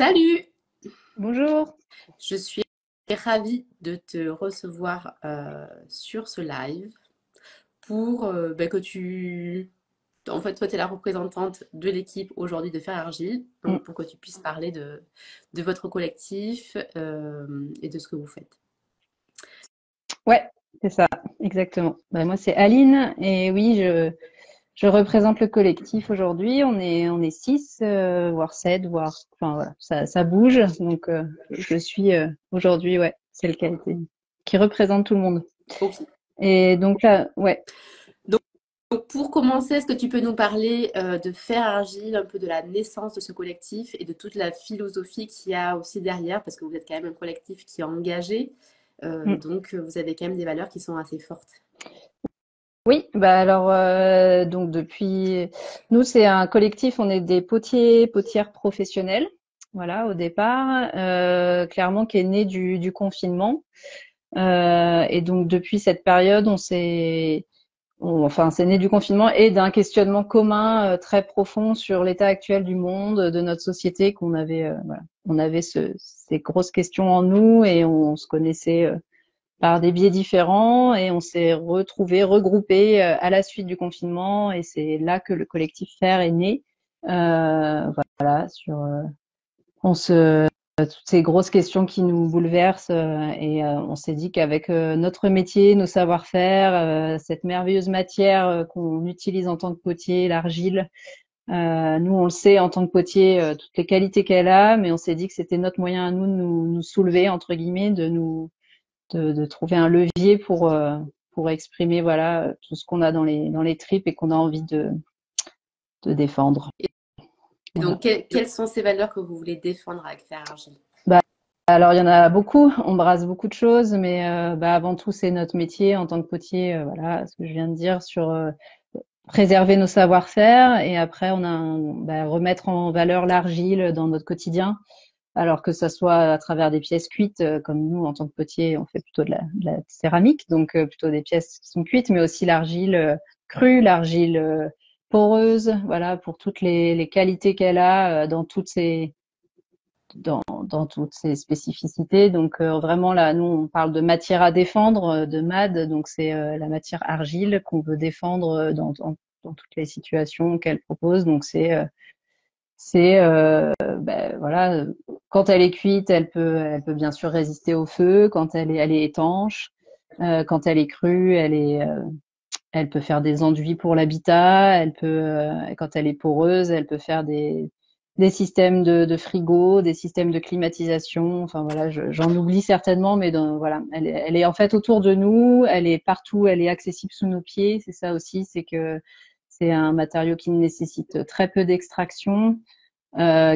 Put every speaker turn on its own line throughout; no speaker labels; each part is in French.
Salut,
Bonjour.
je suis ravie de te recevoir sur ce live pour que tu... En fait, toi, tu es la représentante de l'équipe aujourd'hui de Faire Argile,
Mm.
donc pour que tu puisses parler de votre collectif et de ce que vous faites.
Ouais, c'est ça, exactement. Moi, c'est Aline et oui, je représente le collectif aujourd'hui. On est six, voire sept, voire, enfin voilà, ça bouge. Donc, je suis aujourd'hui, ouais, celle qui représente tout le monde.
Ok.
Et donc là, ouais.
Donc, pour commencer, est-ce que tu peux nous parler de Faire Argile, un peu de la naissance de ce collectif et de toute la philosophie qu'il y a aussi derrière, parce que vous êtes quand même un collectif qui est engagé,
Mm.
donc vous avez quand même des valeurs qui sont assez fortes.
Oui, bah alors donc depuis nous c'est un collectif, on est des potières professionnels, voilà au départ, clairement qui est né du confinement. Et donc depuis cette période, enfin c'est né du confinement et d'un questionnement commun très profond sur l'état actuel du monde, de notre société, qu'on avait, voilà, on avait ces grosses questions en nous et on se connaissait par des biais différents et on s'est regroupés à la suite du confinement et c'est là que le collectif Faire est né. Voilà, sur on se toutes ces grosses questions qui nous bouleversent et on s'est dit qu'avec notre métier, nos savoir-faire, cette merveilleuse matière qu'on utilise en tant que potier, l'argile, nous on le sait en tant que potier, toutes les qualités qu'elle a, mais on s'est dit que c'était notre moyen à nous de nous soulever entre guillemets, de trouver un levier pour exprimer voilà tout ce qu'on a dans les tripes et qu'on a envie de défendre.
Et
Voilà.
donc, quelles sont ces valeurs que vous voulez défendre avec Faire Argile?
Alors, il y en a beaucoup, on brasse beaucoup de choses, mais avant tout, c'est notre métier en tant que potier, voilà, ce que je viens de dire sur préserver nos savoir-faire. Et après, on a remettre en valeur l'argile dans notre quotidien, alors que ça soit à travers des pièces cuites, comme nous, en tant que potier, on fait plutôt de la céramique, donc plutôt des pièces qui sont cuites, mais aussi l'argile crue, l'argile poreuse, voilà, pour toutes les qualités qu'elle a dans toutes ses spécificités. Donc vraiment là, nous on parle de matière à défendre, de MAD, donc c'est la matière argile qu'on veut défendre dans toutes les situations qu'elle propose. Donc voilà, quand elle est cuite, elle peut bien sûr résister au feu. Quand elle est étanche, quand elle est crue, elle peut faire des enduits pour l'habitat. Quand elle est poreuse, elle peut faire des systèmes de frigo, des systèmes de climatisation. Enfin voilà, j'en oublie certainement, mais voilà, elle est en fait autour de nous, elle est partout, elle est accessible sous nos pieds. C'est ça aussi, c'est que c'est un matériau qui nécessite très peu d'extraction,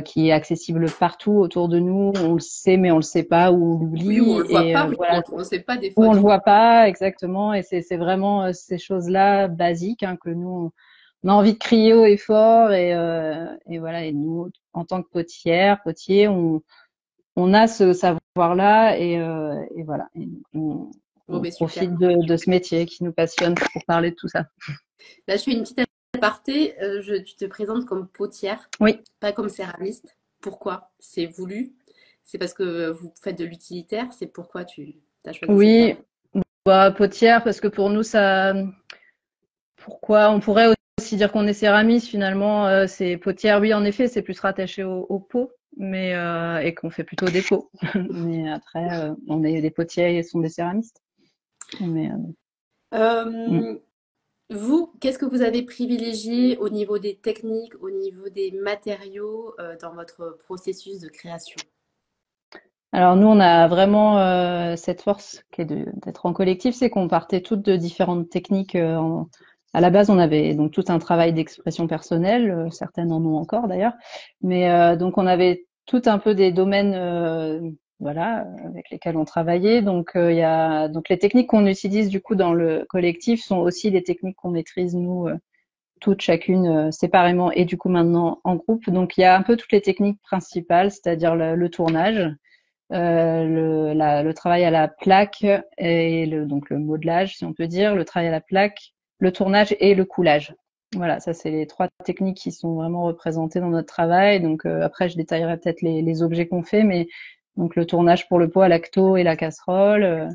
qui est accessible partout autour de nous. On le sait, mais on le sait pas ou on
Oui, ou on
l'oublie.
le voit
Et
pas, oui,
voilà,
on ne sait pas des
où
fois
on le
du
voit
coup.
pas exactement. Et c'est vraiment ces choses-là basiques que nous on a envie de crier haut et fort. Et voilà. Et nous, en tant que potier, on a ce savoir-là et voilà. Et
Bon,
on
ben super.
profite de ce métier qui nous passionne pour parler de tout ça.
Là, je fais une petite aparté. Tu te présentes comme potière,
Oui,
pas comme céramiste. Pourquoi? C'est voulu? C'est parce que vous faites de l'utilitaire? C'est pourquoi tu as choisi ces
oui.
termes?
Potière parce que pour nous ça. Pourquoi? On pourrait aussi dire qu'on est céramiste finalement. C'est potière, oui, en effet, c'est plus rattaché au pot, mais et qu'on fait plutôt des pots. Mais après, on est des potiers et sont des céramistes. Mais mm.
Euh, Vous, qu'est-ce que vous avez privilégié au niveau des techniques, au niveau des matériaux dans votre processus de création?
Alors nous, on a vraiment cette force qui est d'être en collectif, c'est qu'on partait toutes de différentes techniques. À la base, on avait donc tout un travail d'expression personnelle, certaines en ont encore d'ailleurs, mais donc on avait tout un peu des domaines, voilà, avec lesquels on travaillait. Donc il y a donc les techniques qu'on utilise du coup dans le collectif sont aussi des techniques qu'on maîtrise nous toutes chacune séparément et du coup maintenant en groupe. Donc il y a un peu toutes les techniques principales, c'est-à-dire le tournage, le travail à la plaque et donc le modelage, si on peut dire, le travail à la plaque, le tournage et le coulage. Voilà, ça c'est les 3 techniques qui sont vraiment représentées dans notre travail. Donc après, je détaillerai peut-être les objets qu'on fait, mais donc le tournage pour le pot à lacto et la casserole,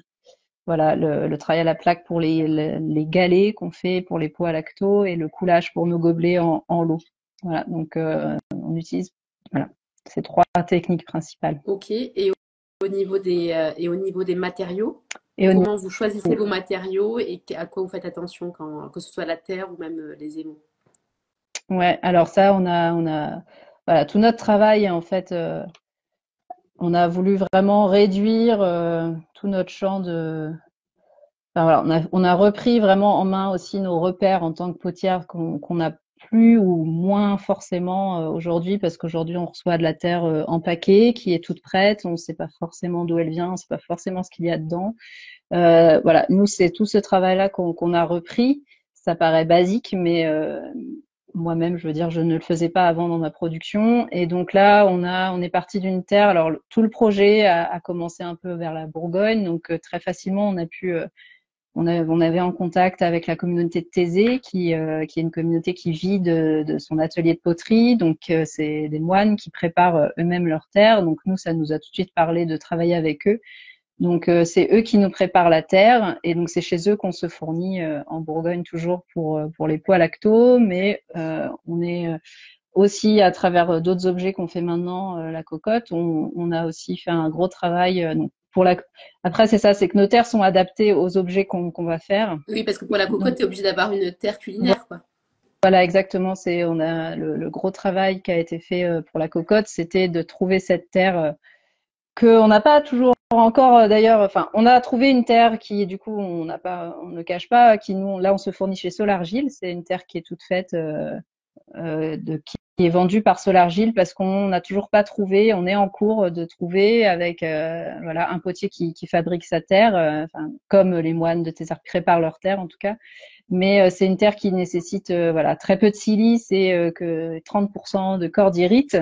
voilà, le travail à la plaque pour les galets qu'on fait pour les pots à lacto et le coulage pour nos gobelets en lot. Voilà, donc on utilise voilà, ces 3 techniques principales.
Ok. Et au niveau des matériaux,
Et au niveau,
comment vous choisissez vos matériaux et à quoi vous faites attention quand, que ce soit la terre ou même les émaux?
ouais, alors ça, on a, voilà, tout notre travail en fait. On a voulu vraiment réduire tout notre champ de. Enfin, voilà, on a repris vraiment en main aussi nos repères en tant que potière qu'on a plus ou moins forcément aujourd'hui, parce qu'aujourd'hui on reçoit de la terre en paquet qui est toute prête, on ne sait pas forcément d'où elle vient, on ne sait pas forcément ce qu'il y a dedans. Voilà, nous c'est tout ce travail-là qu'on a repris. Ça paraît basique, mais moi-même, je veux dire, je ne le faisais pas avant dans ma production. Et donc là, on est parti d'une terre. Alors tout le projet a commencé un peu vers la Bourgogne, donc très facilement, on a pu on avait en contact avec la communauté de Thésée, qui est une communauté qui vit de son atelier de poterie. Donc, c'est des moines qui préparent eux-mêmes leur terre. Donc, nous, ça nous a tout de suite parlé de travailler avec eux. Donc, c'est eux qui nous préparent la terre. Et donc, c'est chez eux qu'on se fournit en Bourgogne toujours pour les pots à lacto. Mais on est aussi, à travers d'autres objets qu'on fait maintenant, la cocotte, on a aussi fait un gros travail. Donc pour la... Après, c'est ça, c'est que nos terres sont adaptées aux objets qu'on va faire.
Oui, parce que pour la cocotte,
Donc
tu es obligé d'avoir une terre culinaire, quoi.
voilà, exactement. On a le gros travail qui a été fait pour la cocotte, c'était de trouver cette terre que on n'a pas toujours encore d'ailleurs. Enfin, on a trouvé une terre qui, du coup, on ne cache pas, qui nous, là, on se fournit chez Solargile. C'est une terre qui est toute faite. Qui est vendu par Solargile parce qu'on n'a toujours pas trouvé, on est en cours de trouver avec voilà un potier qui fabrique sa terre, comme les moines de Thésard préparent leur terre en tout cas. Mais c'est une terre qui nécessite voilà très peu de silice et que 30% de cordierite.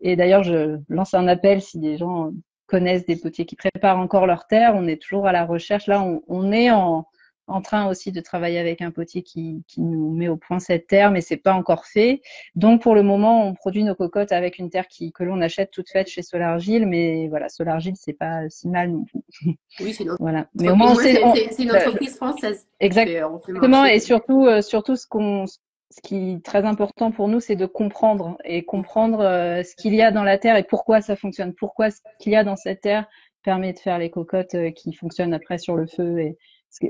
Et d'ailleurs, je lance un appel si des gens connaissent des potiers qui préparent encore leur terre. On est toujours à la recherche. Là, on est en train aussi de travailler avec un potier qui nous met au point cette terre, mais c'est pas encore fait. Donc pour le moment, on produit nos cocottes avec une terre que l'on achète toute faite chez Solargile, mais voilà, Solargile c'est pas si mal non plus.
Oui, c'est une
Voilà, mais au
entreprise,
moins on
moi,
sait
c'est une entreprise française on fait
exactement
marcher.
et surtout ce qui est très important pour nous, c'est de comprendre ce qu'il y a dans la terre et pourquoi ça fonctionne, pourquoi ce qu'il y a dans cette terre permet de faire les cocottes qui fonctionnent après sur le feu et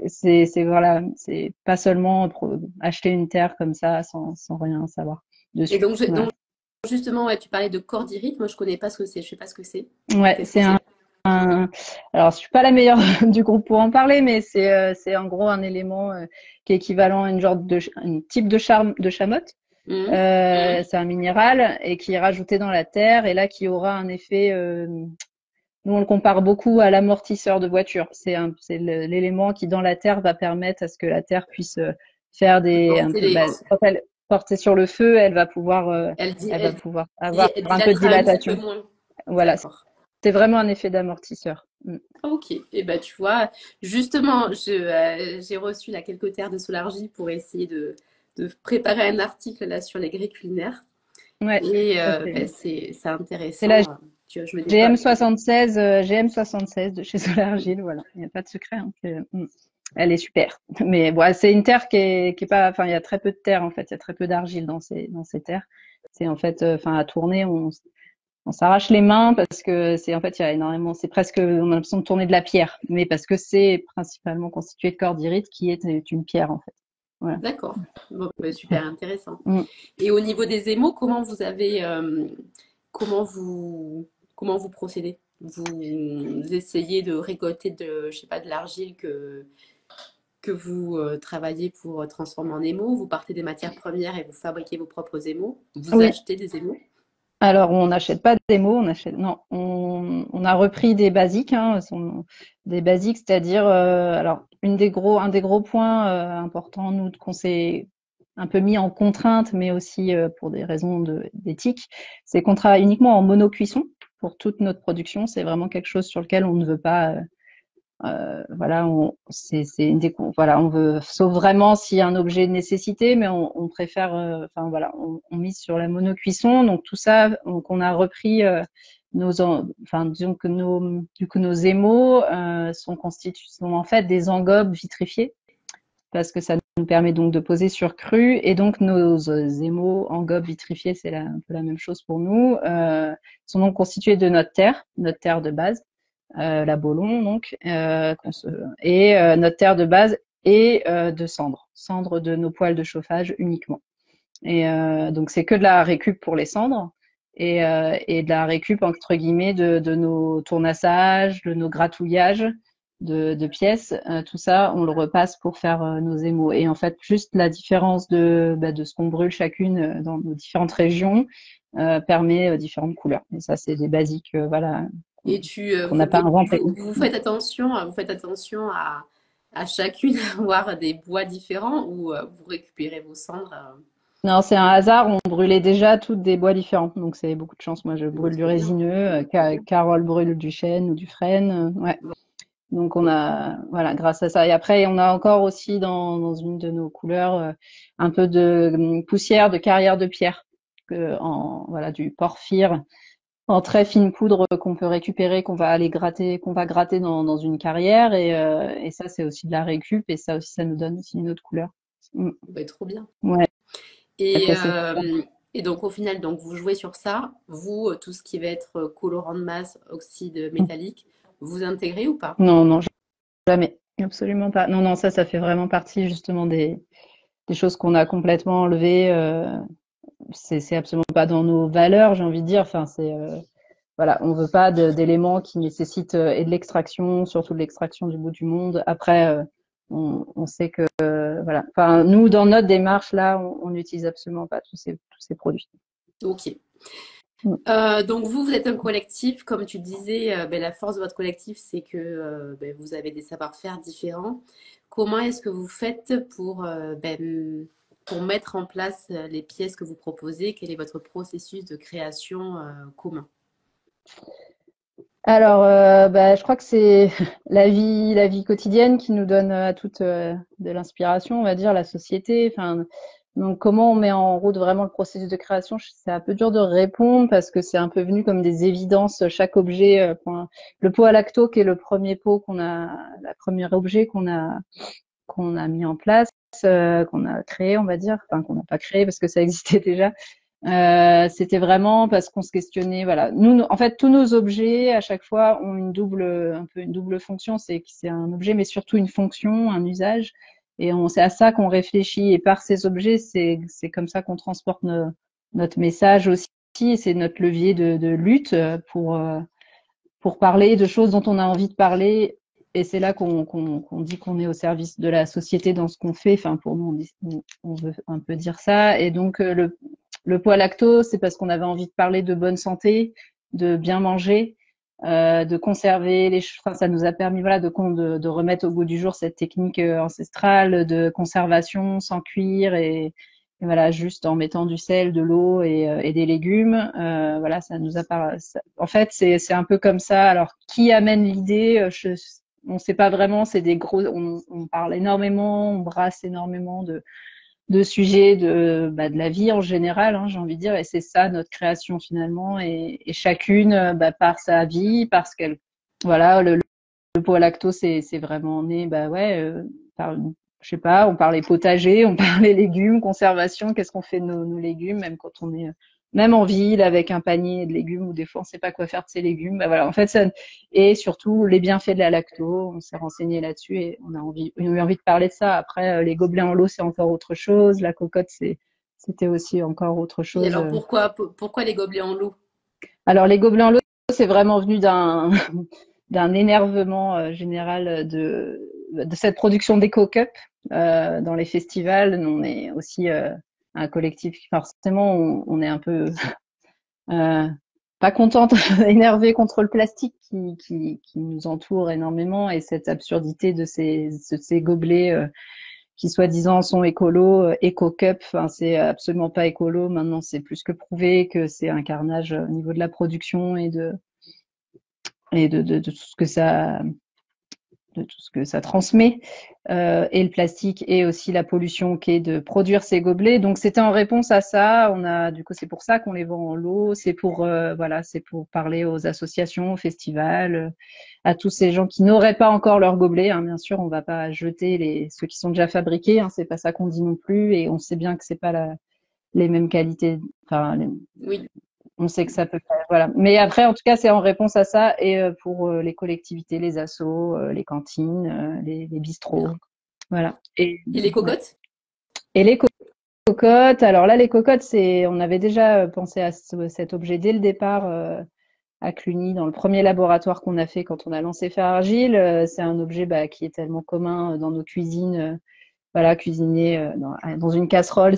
c'est voilà, c'est pas seulement acheter une terre comme ça sans rien savoir
Et
dessus.
donc,
Voilà.
justement, ouais, tu parlais de cordyrite. Moi, je connais pas ce que c'est. Je sais pas ce que c'est.
Ouais,
Qu'est-ce que
c'est
c'est?
alors je suis pas la meilleure du groupe pour en parler, mais c'est en gros un élément qui est équivalent à un type de chamotte.
Mhm.
C'est un minéral et qui est rajouté dans la terre et là qui aura un effet. Nous on le compare beaucoup à l'amortisseur de voiture. C'est l'élément qui dans la terre va permettre à ce que la terre puisse faire un
Porter
peu.
les...
Quand elle portée sur le feu, elle va
Elle
pouvoir avoir un peu de
dilatera un petit peu
dilatation.
moins.
Voilà,
D'accord.
c'est vraiment un effet d'amortisseur. Mm.
Ok. Et ben, tu vois, justement, j'ai reçu là quelques terres de Solargie pour essayer de préparer un article là sur les grilles culinaires.
Ouais,
Et
ça
ben,
c'est
c'est
c'est la
intéressant. Tu vois, je me dis pas.
GM76, GM76 de chez Solargile, voilà. Il n'y a pas de secret, hein. Elle est super. Mais bon, c'est une terre qui est pas, enfin, il y a très peu de terre, en fait. Il y a très peu d'argile dans ces terres. C'est en fait, enfin, à tourner, on s'arrache les mains parce que en fait, il y a énormément, c'est presque, on a l'impression de tourner de la pierre. Mais parce que c'est principalement constitué de cordyrite qui est une pierre, en fait. Voilà.
D'accord. Bon, ben, super intéressant.
Mm.
Et au niveau des émaux, comment comment vous procédez? Vous essayez de récolter je sais pas, de l'argile que vous travaillez pour transformer en émaux. Vous partez des matières premières et vous fabriquez vos propres émaux. Vous
Oui.
achetez des émaux.
Alors, on n'achète pas des mots, non, on a repris des basiques, hein, des basiques, c'est-à-dire, alors, un des gros points importants, nous, qu'on s'est un peu mis en contrainte, mais aussi pour des raisons d'éthique, c'est qu'on travaille uniquement en monocuisson pour toute notre production. C'est vraiment quelque chose sur lequel on ne veut pas Voilà, c'est une voilà, on veut, sauf vraiment s'il y a un objet de nécessité, mais on préfère, enfin voilà, on mise sur la monocuisson. Donc tout ça, donc on a repris enfin disons que nos émaux sont en fait des engobes vitrifiées parce que ça nous permet donc de poser sur cru et donc nos émaux engobes vitrifiés, c'est un peu la même chose pour nous, sont donc constitués de notre terre de base, la Bolon donc, et notre terre de base et de cendres de nos poêles de chauffage uniquement. Et donc c'est que de la récup pour les cendres et de la récup entre guillemets de nos tournassages, de nos gratouillages de pièces, tout ça on le repasse pour faire nos émaux. Et en fait juste la différence de ce qu'on brûle chacune dans nos différentes régions permet différentes couleurs. Et ça c'est des basiques voilà
Et
qu'on n'a pas inventé.
vous faites attention à chacune avoir des bois différents ou vous récupérez vos cendres.
Non, c'est un hasard. On brûlait déjà toutes des bois différents, donc c'est beaucoup de chance. Moi, je
Bon,
brûle du
trop bien.
résineux, Carole brûle du chêne ou du frêne. Ouais.
Bon,
Donc on a, voilà, grâce à ça. Et après, on a encore aussi dans une de nos couleurs un peu de poussière de carrière de pierre, voilà, du porphyre en très fine poudre qu'on peut récupérer, qu'on va gratter dans une carrière. Et ça, c'est aussi de la récup. Et ça aussi, ça nous donne aussi une autre couleur. Mm.
bah, trop bien.
Ouais,
Et,
que c'est.
et donc au final, donc, vous jouez sur ça. Vous, tout ce qui va être colorant de masse, oxyde métallique, vous intégrez ou pas?
Non, non, jamais. Absolument pas. Non, non, ça fait vraiment partie justement des choses qu'on a complètement enlevées. C'est absolument pas dans nos valeurs, j'ai envie de dire. Enfin, voilà, on veut pas d'éléments qui nécessitent et de l'extraction, surtout de l'extraction du bout du monde. Après, on sait que voilà. Enfin, nous, dans notre démarche là, on n'utilise absolument pas tous ces produits.
Ok.
Mm.
Donc vous êtes un collectif, comme tu disais, ben, la force de votre collectif, c'est que ben, vous avez des savoir-faire différents. Comment est-ce que vous faites ben, pour mettre en place les pièces que vous proposez? Quel est votre processus de création commun?
Alors, bah, je crois que c'est la vie quotidienne qui nous donne à toutes de l'inspiration, on va dire, la société. Enfin, donc comment on met en route vraiment le processus de création, c'est un peu dur de répondre parce que c'est un peu venu comme des évidences. Chaque objet, le pot à lacto qui est le premier pot la premier objet qu'on a mis en place, qu'on a créé, on va dire, enfin qu'on n'a pas créé parce que ça existait déjà. C'était vraiment parce qu'on se questionnait. Voilà, nous, en fait, tous nos objets à chaque fois ont un peu une double fonction. C'est que c'est un objet, mais surtout une fonction, un usage. Et c'est à ça qu'on réfléchit. Et par ces objets, c'est comme ça qu'on transporte notre message aussi. Et c'est notre levier de lutte pour parler de choses dont on a envie de parler. Et c'est là qu'on dit qu'on est au service de la société dans ce qu'on fait. Enfin, pour nous, on veut un peu dire ça. Et donc, le poids lacto, c'est parce qu'on avait envie de parler de bonne santé, de bien manger, de conserver enfin, ça nous a permis, voilà, de remettre au goût du jour cette technique ancestrale de conservation sans cuire et voilà, juste en mettant du sel, de l'eau et des légumes. Voilà, ça nous a pas. En fait, c'est un peu comme ça. Alors, qui amène l'idée on ne sait pas vraiment. C'est des gros. On parle énormément, on brasse énormément de sujets de la vie en général, hein, j'ai envie de dire. Et c'est ça notre création finalement. Et chacune, par sa vie, parce qu'elle, voilà, le pot à lacto, c'est vraiment né, ouais, par, je sais pas, on parlait potager, on parlait légumes, conservation, qu'est-ce qu'on fait de nos légumes, même quand on est même en ville avec un panier de légumes ou des fois on sait pas quoi faire de ces légumes. Bah voilà, en fait ça et surtout les bienfaits de la lacto, on s'est renseigné là-dessus et on a eu envie de parler de ça. Après les gobelets en l'eau c'est encore autre chose, la cocotte c'était aussi encore autre
Et
chose.
alors pourquoi les gobelets en l'eau?
Alors les gobelets en l'eau c'est vraiment venu d'un énervement général de cette production d'éco-cup dans les festivals. Nous, on est aussi un collectif, forcément, on est un peu euh, pas contente, énervée contre le plastique qui nous entoure énormément et cette absurdité de ces gobelets qui soi-disant sont écolos, éco-cup. Enfin, c'est absolument pas écolo. Maintenant, c'est plus que prouvé que c'est un carnage au niveau de la production et de tout ce que ça de tout ce que ça transmet, et le plastique et aussi la pollution qui est de produire ces gobelets. Donc c'était en réponse à ça. Du coup, c'est pour ça qu'on les vend en lot. C'est pour voilà, c'est pour parler aux associations, aux festivals, à tous ces gens qui n'auraient pas encore leur gobelet. Hein. Bien sûr, on va pas jeter ceux qui sont déjà fabriqués. Hein, c'est pas ça qu'on dit non plus. Et on sait bien que c'est pas les mêmes qualités. Enfin,
Oui,
on sait que ça peut faire, voilà. Mais après, en tout cas, c'est en réponse à ça et pour les collectivités, les assos, les cantines, les bistrots,
bien.
voilà.
Et les
Ouais.
cocottes?
Et les cocottes, alors là, les cocottes, on avait déjà pensé à cet objet dès le départ à Cluny, dans le premier laboratoire qu'on a fait quand on a lancé Faire Argile. C'est un objet qui est tellement commun dans nos cuisines. Voilà, cuisiner dans une casserole,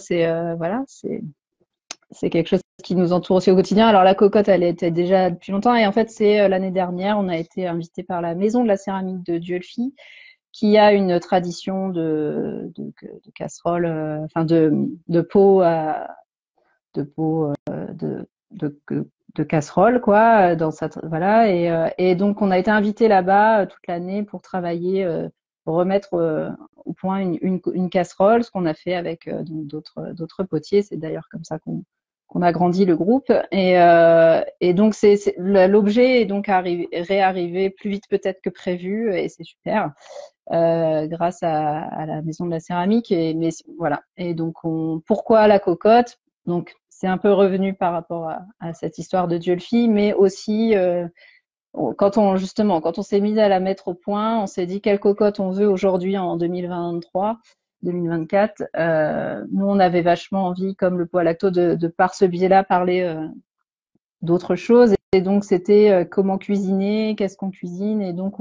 voilà, c'est quelque chose qui nous entoure aussi au quotidien. Alors la cocotte, elle était déjà depuis longtemps et en fait c'est l'année dernière, on a été invité par la Maison de la céramique de Dieulefit qui a une tradition de casserole, enfin de pot de pot de, de casserole quoi dans cette voilà et donc on a été invité là-bas toute l'année pour travailler pour remettre au point une casserole, ce qu'on a fait avec d'autres potiers. C'est d'ailleurs comme ça qu'on a grandi le groupe et donc l'objet est donc réarrivé plus vite peut-être que prévu et c'est super grâce à la maison de la céramique mais voilà et donc pourquoi la cocotte donc c'est un peu revenu par rapport à cette histoire de Dieulefit mais aussi quand on s'est mis à la mettre au point, on s'est dit quelle cocotte on veut aujourd'hui en 2023, 2024. Nous, on avait vachement envie, comme le poids lacto, de par ce biais-là parler d'autres choses. Et donc, c'était comment cuisiner, qu'est-ce qu'on cuisine. Et donc,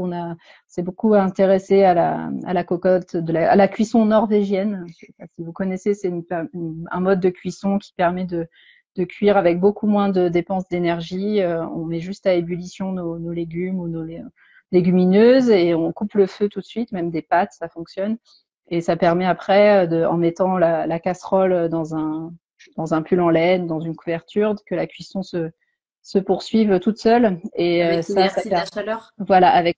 s'est beaucoup intéressé à la cocotte, à la cuisson norvégienne. Je sais pas si vous connaissez, c'est un mode de cuisson qui permet de cuire avec beaucoup moins de dépenses d'énergie. On met juste à ébullition nos légumes ou nos légumineuses et on coupe le feu tout de suite, même des pâtes, ça fonctionne. Et ça permet après, en mettant la casserole dans un pull en laine, dans une couverture, que la cuisson se poursuivent toutes seules. Et
Avec
ça
l'inertie de la
permet,
chaleur?
voilà, avec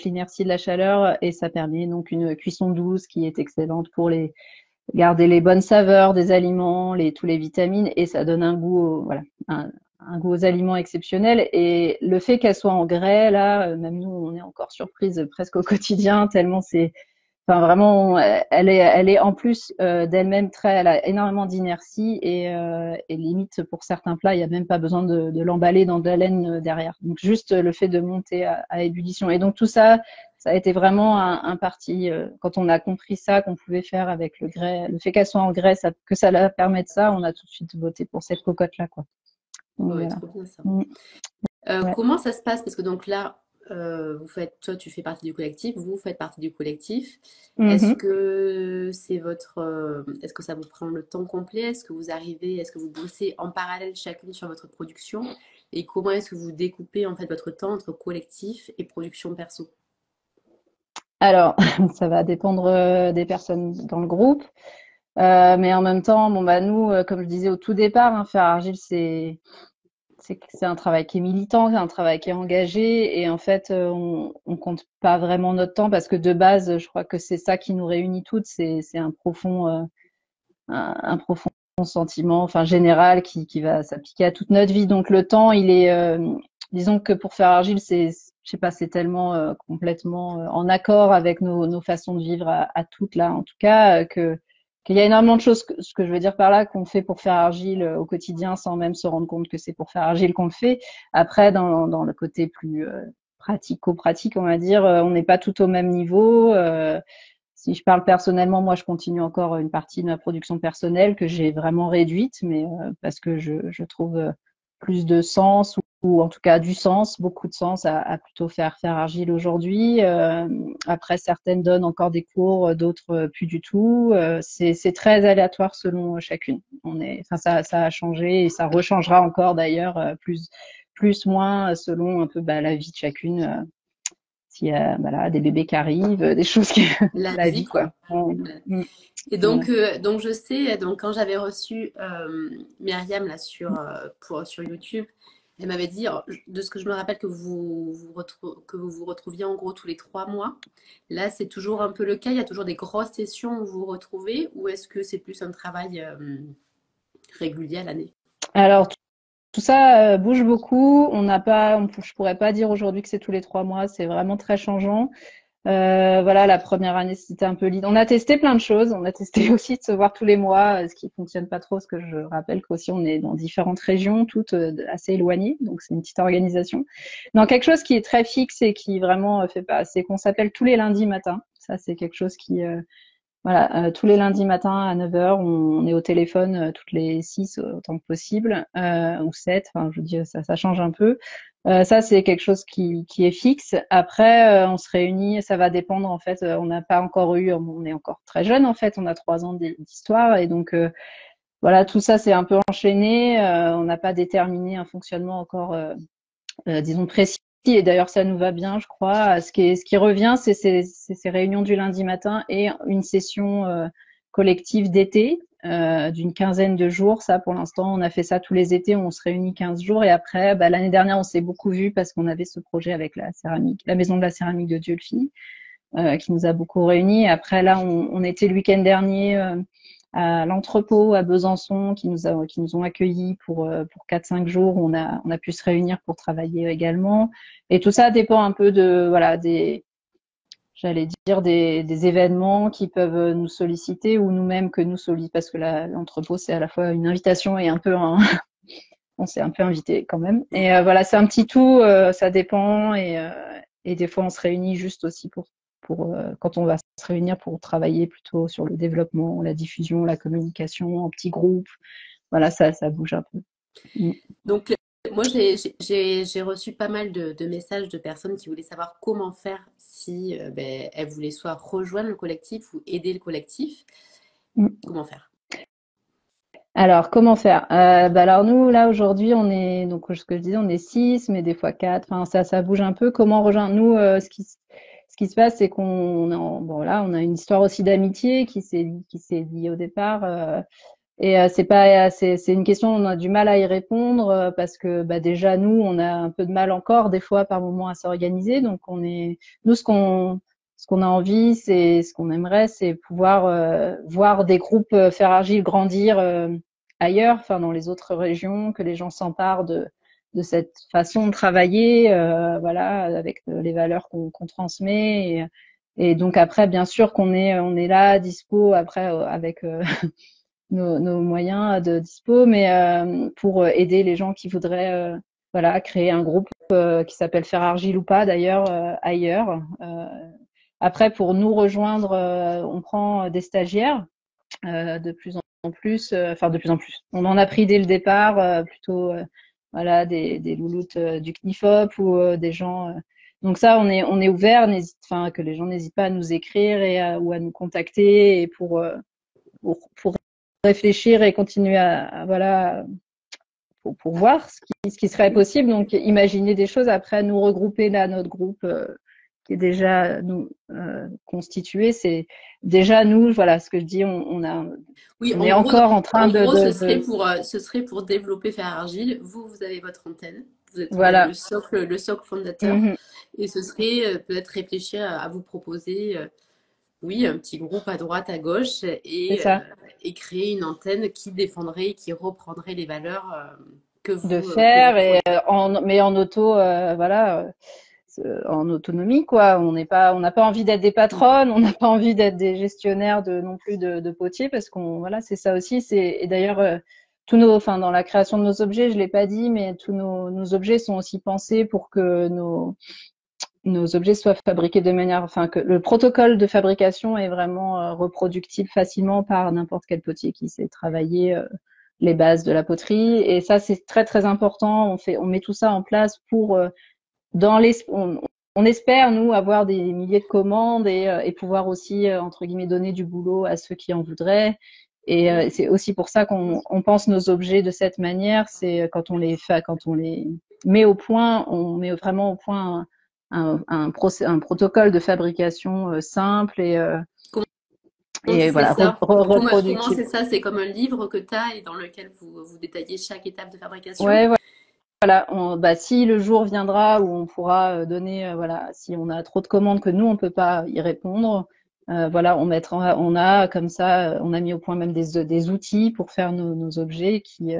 l'inertie de la chaleur, et ça permet donc une cuisson douce qui est excellente pour garder les bonnes saveurs des aliments, tous les vitamines, et ça donne un goût, voilà, un goût aux aliments exceptionnel. Et le fait qu'elle soit en grès, là, même nous, on est encore surprise presque au quotidien, tellement enfin vraiment, elle est en plus d'elle-même elle a énormément d'inertie et limite pour certains plats, il n'y a même pas besoin de l'emballer dans de la laine derrière. Donc juste le fait de monter à ébullition. Et donc tout ça, ça a été vraiment un parti. Quand on a compris ça, qu'on pouvait faire avec le grès, le fait qu'elle soit en grès, que ça la permette ça, on a tout de suite voté pour cette cocotte-là, quoi. Donc
Ouais,
voilà.
trop bien ça.
Mm, ouais.
Comment ça se passe? Parce que donc là, toi, tu fais partie du collectif, vous faites partie du collectif. Est-ce
Mhm.
que est-ce que ça vous prend le temps complet? Est-ce que vous bossez en parallèle chacune sur votre production? Et comment est-ce que vous découpez en fait votre temps entre collectif et production perso?
Alors, ça va dépendre des personnes dans le groupe. Mais en même temps, bon bah nous, comme je disais au tout départ, hein, faire argile, c'est un travail qui est militant, c'est un travail qui est engagé, et en fait, on compte pas vraiment notre temps parce que de base, je crois que c'est ça qui nous réunit toutes, c'est un profond sentiment, enfin général, qui va s'appliquer à toute notre vie. Donc le temps, disons que pour faire argile, je sais pas, c'est tellement complètement en accord avec nos façons de vivre à toutes là, en tout cas, qu'il y a énormément de choses, ce que je veux dire par là, qu'on fait pour faire argile au quotidien sans même se rendre compte que c'est pour faire argile qu'on le fait. Après, dans le côté plus pratico-pratique, on va dire, on n'est pas tout au même niveau. Si je parle personnellement, moi, je continue encore une partie de ma production personnelle que j'ai vraiment réduite, mais parce que je trouve plus de sens ou en tout cas du sens, beaucoup de sens à plutôt faire argile aujourd'hui. Après, certaines donnent encore des cours, d'autres plus du tout. C'est très aléatoire selon chacune. Enfin, ça a changé et ça rechangera encore d'ailleurs plus moins selon un peu la vie de chacune. S'il y a voilà, des bébés qui arrivent, des choses qui
La
la
vie,
vie quoi.
quoi. Voilà. Et
Voilà.
donc je sais, donc quand j'avais reçu Myriam là sur YouTube, Elle m'avait dit, de ce que je me rappelle, que vous vous retrouviez en gros tous les 3 mois. Là, c'est toujours un peu le cas. Il y a toujours des grosses sessions où vous vous retrouvez, ou est-ce que c'est plus un travail régulier à l'année?
Alors, tout ça bouge beaucoup. On n'a pas, je pourrais pas dire aujourd'hui que c'est tous les 3 mois. C'est vraiment très changeant. Voilà, la première année, c'était un peu lead. On a testé plein de choses. On a testé aussi de se voir tous les mois, ce qui fonctionne pas trop, parce que je rappelle qu'aussi on est dans différentes régions, toutes assez éloignées, donc c'est une petite organisation. Non, quelque chose qui est très fixe et qui vraiment fait pas, c'est qu'on s'appelle tous les lundis matins. Ça, c'est quelque chose qui, voilà, tous les lundis matins à 9 heures, on est au téléphone toutes les 6 autant que possible, ou 7. Enfin, je veux dire, ça change un peu. Ça, c'est quelque chose qui est fixe. Après, on se réunit, ça va dépendre en fait. On n'a pas encore eu, on est encore très jeune en fait. On a 3 ans d'histoire et donc voilà, tout ça c'est un peu enchaîné. On n'a pas déterminé un fonctionnement encore, disons précis. Et d'ailleurs, ça nous va bien, je crois. Ce qui revient, c'est ces réunions du lundi matin et une session collective d'été d'une quinzaine de jours. Ça, pour l'instant, on a fait ça tous les étés. On se réunit 15 jours. Et après, bah, l'année dernière, on s'est beaucoup vu parce qu'on avait ce projet avec la céramique, la maison de la céramique de Dieulefit, qui nous a beaucoup réunis. Après, là, on était le week-end dernier à l'entrepôt à Besançon, qui nous ont accueillis pour 4-5 jours. On a pu se réunir pour travailler également. Et tout ça dépend un peu de, voilà, j'allais dire des événements qui peuvent nous solliciter ou nous-mêmes que nous sollicitons, parce que l'entrepôt, c'est à la fois une invitation et un peu on s'est un peu invité quand même. Et voilà, c'est un petit tout, ça dépend. Et des fois, on se réunit juste aussi quand on va se réunir pour travailler plutôt sur le développement, la diffusion, la communication en petits groupes. Voilà, ça bouge un peu. Mm.
Donc, moi, j'ai reçu pas mal de messages de personnes qui voulaient savoir comment faire si ben, elles voulaient soit rejoindre le collectif ou aider le collectif.
Mm.
Comment faire?
Alors, comment faire? Bah alors nous, là, aujourd'hui, on est, donc, ce que je disais, on est 6, mais des fois 4. Enfin, ça bouge un peu. Comment rejoindre? Nous, ce qui se passe, c'est bon, là, on a une histoire aussi d'amitié qui s'est liée au départ. Et c'est pas, c'est une question, on a du mal à y répondre parce que bah, déjà nous, on a un peu de mal encore des fois par moment à s'organiser. Donc nous ce qu'on a envie, c'est ce qu'on aimerait, c'est pouvoir voir des groupes Faire Argile grandir ailleurs, enfin dans les autres régions, que les gens s'emparent de cette façon de travailler, voilà, avec les valeurs qu'on transmet. Et donc après, bien sûr on est là, dispo après avec nos moyens de dispo, mais pour aider les gens qui voudraient voilà, créer un groupe qui s'appelle Faire Argile ou pas d'ailleurs ailleurs. Après, pour nous rejoindre, on prend des stagiaires de plus en plus, enfin de plus en plus. On en a pris dès le départ, plutôt voilà, des louloutes du CNIFOP ou des gens. Donc ça, on est ouvert, enfin que les gens n'hésitent pas à nous écrire ou à nous contacter et pour réfléchir et continuer voilà, pour voir ce qui serait possible. Donc, imaginer des choses. Après, nous regrouper là, notre groupe qui est déjà constitué, c'est déjà nous, voilà, ce que je dis,
Oui,
on est encore en train
en gros,
de
ce serait pour développer Faire Argile. Vous avez votre antenne. Vous êtes
voilà.
le socle fondateur.
Mhm.
Et ce serait peut-être réfléchir à vous proposer, oui, un petit groupe à droite, à gauche
C'est ça.
et créer une antenne qui défendrait, qui reprendrait les valeurs
De
que vous
faire et
prônez.
mais en auto, voilà. En autonomie, quoi. On n'a pas envie d'être des patronnes, on n'a pas envie d'être des gestionnaires non plus de potiers, parce voilà, c'est ça aussi. Et d'ailleurs, enfin, dans la création de nos objets, je l'ai pas dit, mais tous nos objets sont aussi pensés pour que nos objets soient fabriqués de manière, enfin, que le protocole de fabrication est vraiment reproductible facilement par n'importe quel potier qui sait travailler les bases de la poterie. Et ça, c'est très, très important. On met tout ça en place pour dans les, on espère, nous, avoir des milliers de commandes et pouvoir aussi, entre guillemets, donner du boulot à ceux qui en voudraient. Et c'est aussi pour ça qu'on pense nos objets de cette manière. C'est quand on les met au point, on met vraiment au point un protocole de fabrication simple
Comment
et
c'est
voilà,
ça? Comment
reproductible.
c'est ça? C'est comme un livre que tu as et dans lequel vous détaillez chaque étape de fabrication.
Ouais, voilà, si le jour viendra où on pourra donner, voilà, si on a trop de commandes que nous on peut pas y répondre, voilà, on a comme ça, on a mis au point même des outils pour faire nos objets qui, je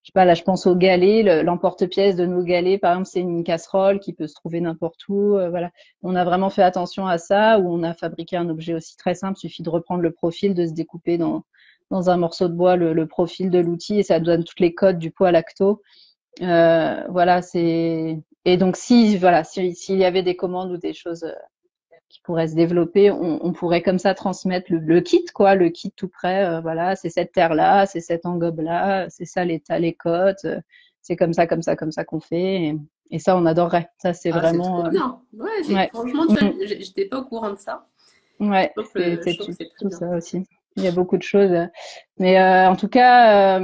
sais pas, là je pense aux galets, l'emporte-pièce de nos galets, par exemple, c'est une casserole qui peut se trouver n'importe où, voilà. On a vraiment fait attention à ça, où on a fabriqué un objet aussi très simple, il suffit de reprendre le profil, de se découper dans un morceau de bois le profil de l'outil et ça donne toutes les codes du poids lacto. Voilà, et donc si voilà, s'il y avait des commandes ou des choses qui pourraient se développer, on pourrait comme ça transmettre le kit quoi, le kit tout prêt. Voilà, c'est cette terre là, c'est cette engobe là, c'est ça les cotes, c'est comme ça qu'on fait. Et ça, on adorerait. Ça, c'est
Ah, c'est trop
vraiment
bien. Ouais,
ouais,
franchement, tu vois, j'étais pas au courant de ça.
ouais,
Je trouve que c'est très
tout
bien.
ça aussi. Il y a beaucoup de choses, mais en tout cas.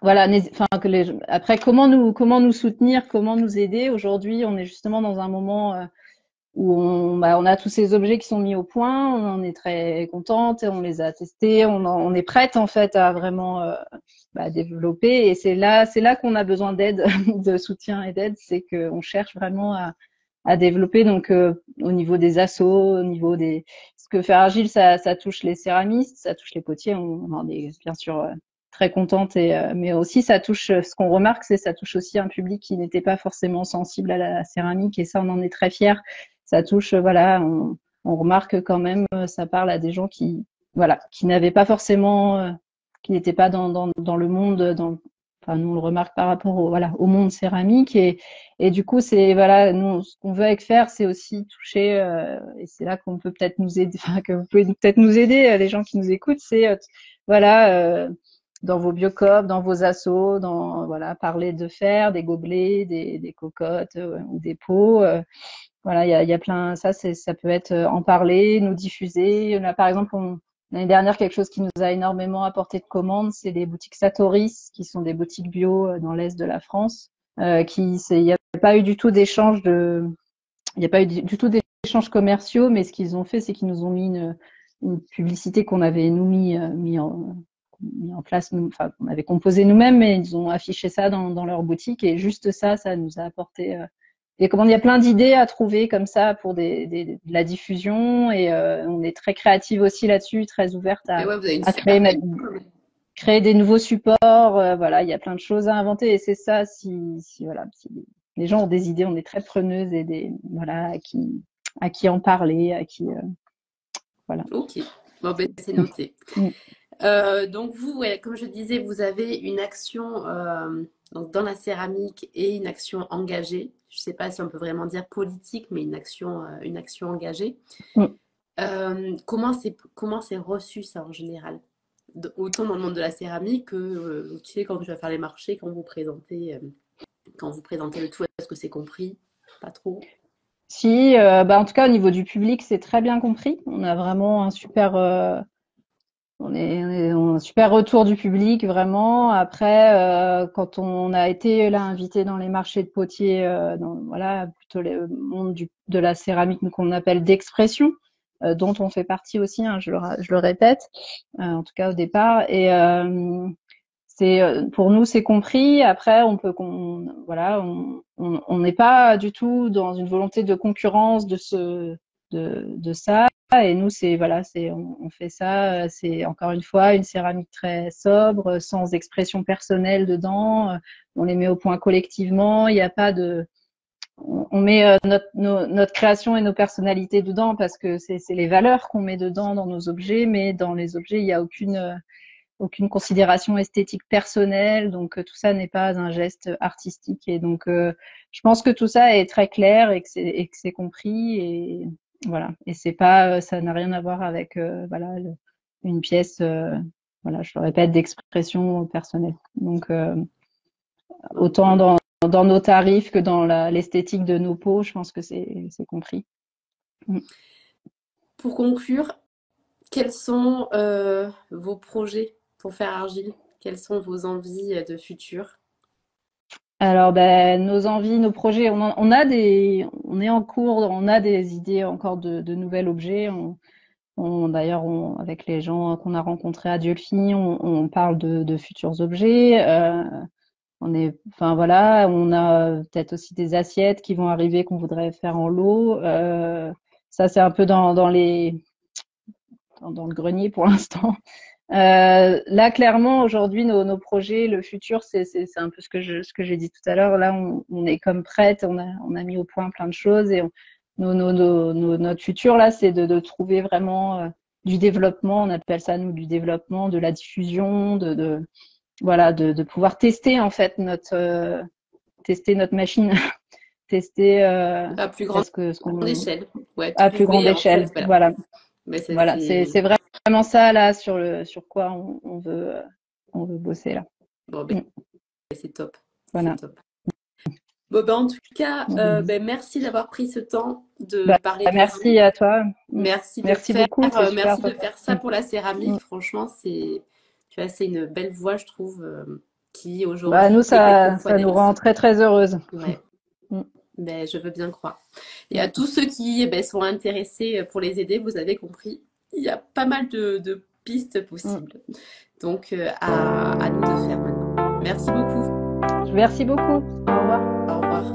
Voilà, enfin après comment nous soutenir, comment nous aider. Aujourd'hui, on est justement dans un moment où on a tous ces objets qui sont mis au point, on en est très contente, on les a testés, on est prête en fait à vraiment développer. Et c'est là qu'on a besoin d'aide, de soutien et d'aide, c'est qu'on cherche vraiment à développer. Donc au niveau des assos, au niveau des ce que fait Argile, ça touche les céramistes, ça touche les potiers. On en est bien sûr très contente et mais aussi ça touche. Ce qu'on remarque, c'est ça touche aussi un public qui n'était pas forcément sensible à la céramique et ça on en est très fiers. Ça touche voilà, on remarque quand même ça parle à des gens qui voilà qui n'avaient pas forcément qui n'étaient pas dans le monde enfin nous on le remarque par rapport au voilà au monde céramique et du coup, c'est voilà, nous, ce qu'on veut avec faire, c'est aussi toucher, et c'est là qu'on peut peut-être nous aider, enfin que vous pouvez peut-être nous aider, les gens qui nous écoutent, c'est voilà, dans vos biocoop, dans vos assos, dans voilà, parler de fer, des gobelets, des cocottes ou des pots. Voilà, il y a plein, ça peut être en parler, nous diffuser. Là, par exemple, l'année dernière, quelque chose qui nous a énormément apporté de commandes, c'est les boutiques Satoris, qui sont des boutiques bio dans l'est de la France. Il n'y a pas eu du tout d'échange il n'y a pas eu du tout d'échanges commerciaux, mais ce qu'ils ont fait, c'est qu'ils nous ont mis une publicité qu'on avait nous mis en place, enfin, qu'on avait composé nous-mêmes, mais ils ont affiché ça dans leur boutique et juste ça, ça nous a apporté et comment il y a plein d'idées à trouver comme ça pour de la diffusion et on est très créative aussi là-dessus, très ouverte
Mais ouais, vous avez une
à
super
créer,
com.
créer des nouveaux supports. Voilà, il y a plein de choses à inventer et c'est ça si voilà, si les gens ont des idées, on est très preneuses et des voilà à qui en parler, à qui voilà.
Ok, bon, ben, c'est noté.
Mm.
Donc vous, ouais, comme je disais, vous avez une action donc dans la céramique et une action engagée. Je ne sais pas si on peut vraiment dire politique, mais une action engagée.
Mm.
Comment c'est reçu ça en général? Autant dans le monde de la céramique que tu sais quand tu vas faire les marchés, quand vous présentez le tout, est-ce que c'est compris? Pas trop.
Si, en tout cas au niveau du public, c'est très bien compris. On a vraiment un super on a un super retour du public, vraiment. Après, quand on a été là invité dans les marchés de potiers, voilà, plutôt le monde de la céramique qu'on appelle d'expression, dont on fait partie aussi, hein, je le répète, en tout cas au départ. Et c'est pour nous c'est compris. Après, voilà, on n'est pas du tout dans une volonté de concurrence de ça. Et nous, c'est voilà, on fait ça. C'est encore une fois une céramique très sobre, sans expression personnelle dedans. On les met au point collectivement. Il n'y a pas de, on met notre création et nos personnalités dedans parce que c'est les valeurs qu'on met dedans dans nos objets, mais dans les objets, il n'y a aucune considération esthétique personnelle. Donc tout ça n'est pas un geste artistique. Et donc je pense que tout ça est très clair et que c'est compris et voilà. Et c'est pas, ça n'a rien à voir avec voilà une pièce, voilà, je le répète, d'expression personnelle. Donc autant
Ok.
dans nos tarifs que dans l'esthétique de nos peaux, je pense que c'est compris. Mm.
Pour conclure, quels sont vos projets pour faire argile? Quelles sont vos envies de futur?
Alors, ben, nos envies, nos projets, on est en cours, on a des idées encore de nouveaux objets. D'ailleurs, avec les gens qu'on a rencontrés à Diolfi, on parle de futurs objets. enfin voilà, on a peut-être aussi des assiettes qui vont arriver qu'on voudrait faire en lot. Ça, c'est un peu dans le grenier pour l'instant. Là, clairement, aujourd'hui, nos projets, le futur, c'est un peu ce que j'ai dit tout à l'heure. Là, on est comme prête, on a mis au point plein de choses et notre futur, là, c'est de trouver vraiment du développement. On appelle ça, nous, du développement, de la diffusion, voilà, de pouvoir tester, en fait, tester notre machine, tester,
À plus grande
parce que
échelle. Ouais,
à plus grande
trouver en fait,
échelle.
voilà.
Voilà.
Mais ça,
Voilà, c'est vraiment ça là sur quoi on veut bosser là.
bon, ben,
Mm.
c'est top. C'est
Voilà.
top. Bon, ben, en tout cas, ben, merci d'avoir pris ce temps de
Bah,
parler de vous.
merci à toi. Mm. Merci beaucoup, c'est super
Merci de
sympa.
faire ça pour la
Mm.
céramique. Franchement, tu vois, c'est une belle voie, je trouve, qui
Bah nous
aujourd'hui est au
ça
poil
nous rend très très heureuses.
Ouais,
Mm.
ben, je veux bien croire. Et à
Mm.
tous ceux qui ben, sont intéressés pour les aider, vous avez compris, il y a pas mal de pistes
Mm.
possibles. Donc, à nous de faire maintenant. Merci beaucoup.
Merci beaucoup. Au revoir.
Au revoir.